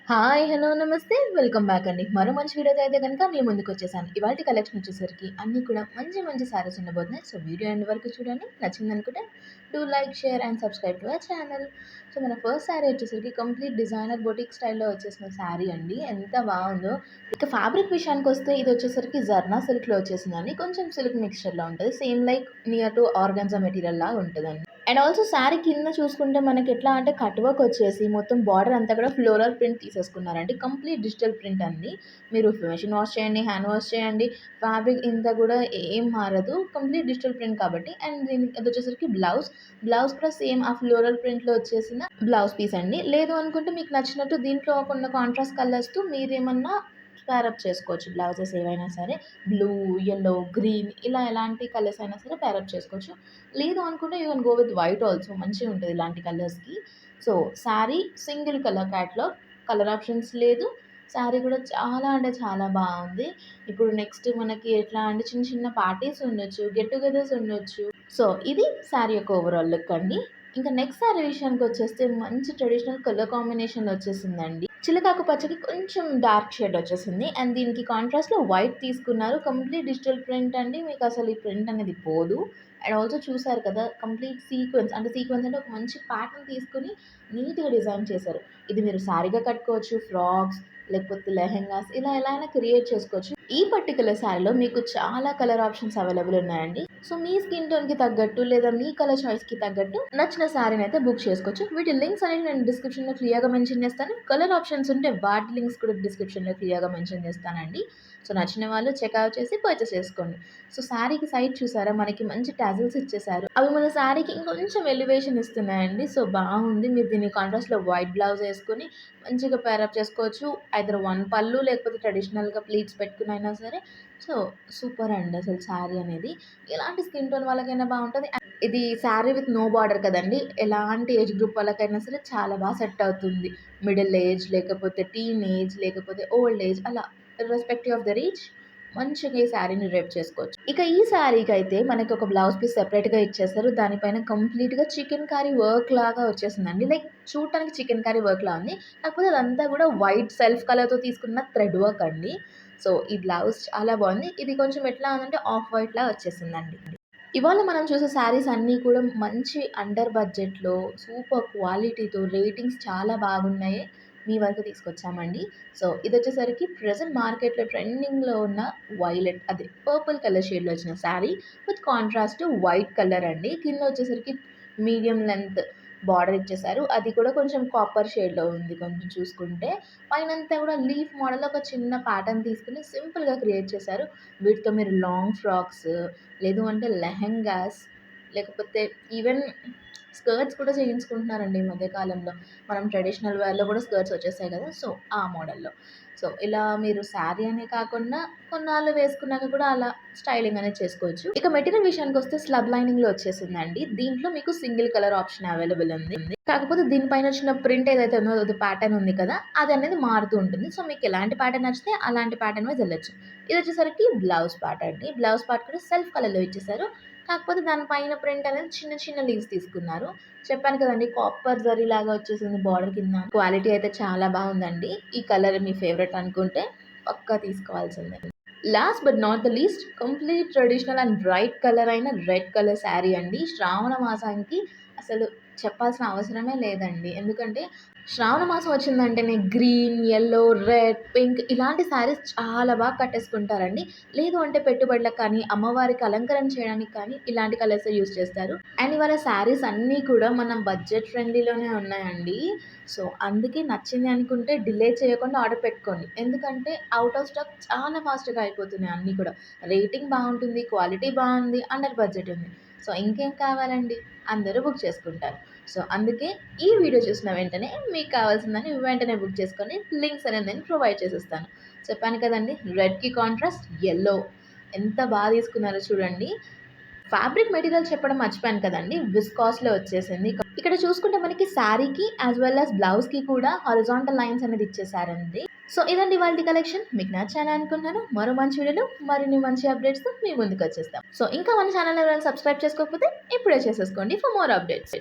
Hi! Hello! నమస్తే. Welcome back అండి. మరో మంచి వీడియోతో అయితే గనుక మీ ముందుకొచ్చేసాను. ఇవాల్టి కలెక్షన్ వచ్చేసరికి అన్నీ కూడా మంచి మంచి సారీస్ ఉండబోతున్నాయి. సో, వీడియో ఎండ్ వరకు చూడండి. నచ్చిందనుకుంటే do like, share and subscribe to our channel. So, మన ఫస్ట్ సారీ వచ్చేసరికి కంప్లీట్ డిజైనర్ బొటిక్ స్టైల్‌లో వచ్చేసిన సారీ అండి. ఎంత బావుందో. ఇక ఫ్యాబ్రిక్ విషయానికొస్తే ఇది వచ్చేసరికి జర్నా సిల్క్‌లో వచ్చేసిందండి. కొంచెం సిల్క్ మిక్స్చర్‌లో ఉంటది. Same like near to organza మెటీరియల్‌లాగా ఉంటదండి. అండ్ ఆల్సో శారీ కింద చూసుకుంటే మనకెట్లా అంటే కట్ వర్క్ వచ్చేసి మొత్తం బార్డర్ అంతా కూడా ఫ్లోరల్ ప్రింట్ తీసేసుకున్నారండి. కంప్లీట్ డిజిటల్ ప్రింట్ అండి. మీరు మెషిన్ వాష్ చేయండి, హ్యాండ్ వాష్ చేయండి, ఫ్యాబ్రిక్ ఇంత కూడా ఏం మారదు. కంప్లీట్ డిజిటల్ ప్రింట్ కాబట్టి. అండ్ దీనికి అదొచ్చేసరికి బ్లౌజ్. బ్లౌజ్ కూడా సేమ్ ఆ ఫ్లోరల్ ప్రింట్‌లో వచ్చేసిన బ్లౌజ్ పీస్ అండి. లేదు అనుకుంటే మీకు నచ్చినట్టు దీంట్లో కొన్ని కాంట్రాస్ట్ కలర్స్‌తో మీరేమన్నా పేరప్ చేసుకోవచ్చు. బ్లౌజెస్ ఏవైనా సరే బ్లూ, యెల్లో, గ్రీన్ ఇలా ఎలాంటి కలర్స్ అయినా సరే పేరప్ చేసుకోవచ్చు. లేదు అనుకుంటే you can go with white also మంచిగుంటది ఇలాంటి కలర్స్‌కి. So, sari single colour catalogue. Colour options లేదు. శారీ కూడా చాలా అంటే చాలా బావుంది. ఇప్పుడు నెక్స్ట్ మనకి ఎట్లా అంటే చిన్న చిన్న పార్టీస్ ఉండొచ్చు, గెట్ టుగెదర్స్ ఉండొచ్చు. సో, ఇది శారీ యొక్క ఓవరాల్ లుక్ అండి. ఇంకా నెక్స్ట్ శారీ విషయానికొచ్చేస్తే మంచి ట్రెడిషనల్ కలర్ కాంబినేషన్‌లో వచ్చేసిందండి. చిలకాకు పచ్చకి కొంచెం డార్క్ షేడ్ వచ్చేసింది. అండ్ దీనికి కాంట్రాస్ట్‌లో వైట్ తీసుకున్నారు. కంప్లీట్ డిజిటల్ ప్రింట్ అండి. మీకసలు ఈ ప్రింట్ అనేది పోదు. అండ్ ఆల్సో చూసారు కదా! కంప్లీట్ సీక్వెన్స్ అంటే సీక్వెన్స్ అంటే ఒక మంచి ప్యాటర్న్ తీసుకొని నీట్‌గా డిజైన్ చేశారు. ఇది మీరు శారీగా కట్టుకోవచ్చు, ఫ్రాక్స్ లేకపోతే లెహెంగాస్ ఇలా ఎలా అయినా క్రియేట్ చేసుకోవచ్చు. ఈ పర్టిక్యులర్ శారీలో మీకు చాలా కలర్ ఆప్షన్స్ అవైలబుల్ ఉన్నాయండి. సో, మీ స్కిన్ టోన్‌కి తగ్గట్టు లేదా మీ కలర్ చాయిస్‌కి తగ్గట్టు నచ్చిన శారీనైతే బుక్ చేసుకోవచ్చు. వీటి లింక్స్ అనేవి నేను డిస్క్రిప్షన్‌లో క్లియర్‌గా మెన్షన్ చేస్తాను. కలర్ ఆప్షన్స్ ఉంటే వాటి లింక్స్ కూడా డిస్క్రిప్షన్‌లో క్లియర్‌గా మెన్షన్ చేస్తానండి. సో, నచ్చిన వాళ్ళు చెక్‌ఔట్ చేసి పర్చేస్ చేసుకోండి. సో, శారీకి సైడ్ చూసారా మనకి మంచి టాజిల్స్ ఇచ్చేసారు. అవి మన శారీకి ఇంకొంచెం ఎలివేషన్ ఇస్తున్నాయండి. సో, బాగుంది. మీరు దీన్ని కాంట్రాస్ట్‌లో వైట్ బ్లౌజ్ ఏసుకొని మంచిగా పేరప్ చేసుకోవచ్చు. ఐదర్ వన్ పళ్ళు లేకపోతే ట్రెడిషనల్‌గా ప్లీట్స్ పెట్టుకునైనా సరే. సో, సూపర్ అండి అసలు శారీ అనేది. ఎలాంటి స్కిన్ టోన్ వాళ్ళకైనా బావుంటది. ఇది శారీ విత్ నో బార్డర్ కదండీ! ఎలాంటి ఏజ్ గ్రూప్ వాళ్ళకైనా సరే చాలా సెట్ అవుతుంది. మిడిల్ ఏజ్ లేకపోతే టీన్ ఏజ్ లేకపోతే ఓల్డ్ ఏజ్ అలా ఇర్రెస్పెక్టివ్ ఆఫ్ ద ఏజ్ మంచిగా ఈ శారీని రేప్ చేసుకోవచ్చు. ఇక ఈ శారీకైతే మనకి ఒక బ్లౌజ్ పీస్ సెపరేట్‌గా ఇచ్చేసారు. దానిపైన కంప్లీట్‌గా చికెన్ కర్రీ వర్క్ లాగా వచ్చేసిందండి. లైక్ చూడటానికి చికెన్ కర్రీ వర్క్‌లా ఉంది. కాకపోతే అదంతా కూడా వైట్ సెల్ఫ్ కలర్‌తో తీసుకున్న థ్రెడ్ వర్క్ అండి. సో, ఈ బ్లౌజ్ చాలా బావుంది. ఇది కొంచెం ఎట్లా ఉందంటే ఆఫ్ వైట్‌లా వచ్చేసిందండి. ఇవాళ మనం చూసే శారీస్ అన్నీ కూడా మంచి అండర్ బడ్జెట్‌లో సూపర్ క్వాలిటీతో రేటింగ్స్ చాలా బాగున్నాయి. మీ వరకు తీసుకొచ్చామండి. సో, ఇదొచ్చేసరికి ప్రెజెంట్ మార్కెట్‌లో ట్రెండింగ్‌లో ఉన్న వైలెట్ అదే పర్పుల్ కలర్ షేడ్‌లో వచ్చిన sari with contrast white colour అండి. కింద వచ్చేసరికి మీడియం లెంత్ బార్డర్ ఇచ్చేసారు. అది కూడా కొంచెం కాపర్ షేడ్‌లో ఉంది కొంచెం చూసుకుంటే. పైనంతా కూడా లీఫ్ మోడల్‌లో ఒక చిన్న ప్యాటర్న్ తీసుకొని సింపుల్‌గా క్రియేట్ చేశారు. వీటితో మీరు లాంగ్ ఫ్రాక్స్ లేదు అంటే లెహెంగాస్ లేకపోతే ఈవెన్ స్కర్ట్స్ కూడా చేయించుకుంటున్నారండి ఈ మధ్య కాలంలో. మనం ట్రెడిషనల్ వేర్‌లో కూడా స్కర్ట్స్ వచ్చేసాయి కదా! సో, ఆ మోడల్‌లో. సో, ఇలా మీరు శారీ అనే కాకుండా కొన్నాళ్ళు వేసుకున్నాక కూడా అలా స్టైలింగ్ అనేది చేసుకోవచ్చు. ఇక మెటీరియల్ విషయానికొస్తే స్లబ్ లైనింగ్‌లో వచ్చేసిందండి. దీంట్లో మీకు సింగిల్ కలర్ ఆప్షన్ అవైలబుల్ ఉంది. కాకపోతే దీనిపైన వచ్చిన ప్రింట్ ఏదైతే ఉందో అది ప్యాటర్న్ ఉంది కదా! అది అనేది మారుతూ ఉంటుంది. సో, మీకు ఎలాంటి ప్యాటర్న్ నచ్చితే అలాంటి ప్యాటర్న్ వైస్ ఎళ్ళొచ్చు. ఇదొచ్చేసరికి బ్లౌజ్ పార్ట్ అండి. బ్లౌజ్ పార్ట్ కూడా సెల్ఫ్ కలర్‌లో ఇచ్చేసారు. కాకపోతే దాని పైన ప్రింట్ అనేది చిన్న చిన్న లీవ్స్ తీసుకున్నారు. చెప్పాను కదండీ! కాపర్ జరీలాగా వచ్చేసింది బార్డర్ కింద. క్వాలిటీ అయితే చాలా బావుందండి. ఈ కలర్ మీ ఫేవరెట్ అనుకుంటే పక్కా తీసుకోవాల్సిందే. Last but not the least complete traditional and bright colour అయిన రెడ్ కలర్ శారీ అండి. శ్రావణ మాసానికి అసలు చెప్పాల్సిన అవసరమే లేదండి. ఎందుకంటే శ్రావణ మాసం వచ్చిందంటేనే గ్రీన్, యెల్లో, రెడ్, పింక్ ఇలాంటి శారీస్ చాలా కట్టేసుకుంటారండి. లేదు అంటే పెట్టుబడులకు కానీ, అమ్మవారికి అలంకరణ చేయడానికి కానీ ఇలాంటి కలర్సే యూజ్ చేస్తారు. అండ్ ఇవాళ శారీస్ అన్నీ కూడా మన బడ్జెట్ ఫ్రెండ్లీలోనే ఉన్నాయండి. సో, అందుకే నచ్చింది అనుకుంటే డిలే చేయకుండా ఆర్డర్ పెట్టుకోండి. ఎందుకంటే ఔట్ ఆఫ్ స్టాక్ చాలా ఫాస్ట్‌గా అయిపోతున్నాయి అన్నీ కూడా. రేటింగ్ బావుంటుంది, క్వాలిటీ బావుంది, అండర్ బడ్జెట్ ఉంది. సో, ఇంకేం కావాలండి? అందరూ బుక్ చేసుకుంటారు. సో, అందుకే ఈ వీడియో చూసిన వెంటనే మీకు కావాల్సిందని వెంటనే బుక్ చేసుకొని లింక్స్ అనేది నేను ప్రొవైడ్ చేసేస్తాను. చెప్పాను కదండీ! రెడ్‌కి కాంట్రాస్ట్ యెల్లో ఎంత తీసుకున్నారో చూడండి. ఫ్యాబ్రిక్ మెటీరియల్ చెప్పడం మర్చిపోయాను కదండీ! విస్కాస్‌లో వచ్చేసింది. ఇక్కడ చూసుకుంటే మనకి శారీకి యాస్ వెల్ యాస్ బ్లౌజ్‌కి కూడా హారిజాంటల్ లైన్స్ అనేది ఇచ్చేసారండి. సో, ఇదండి ఇవాల్టి కలెక్షన్. మీకు నచ్చాలని అనుకుంటున్నాను. మరో మంచి వీడియోలో మరిన్ని మంచి అప్డేట్స్‌తో మీ ముందుకొచ్చేస్తాం. సో, ఇంకా మన ఛానెల్‌ని ఎవరైనా సబ్స్క్రైబ్ చేసుకోకపోతే ఇప్పుడే చేసేసుకోండి ఫర్ మోర్ అప్డేట్స్.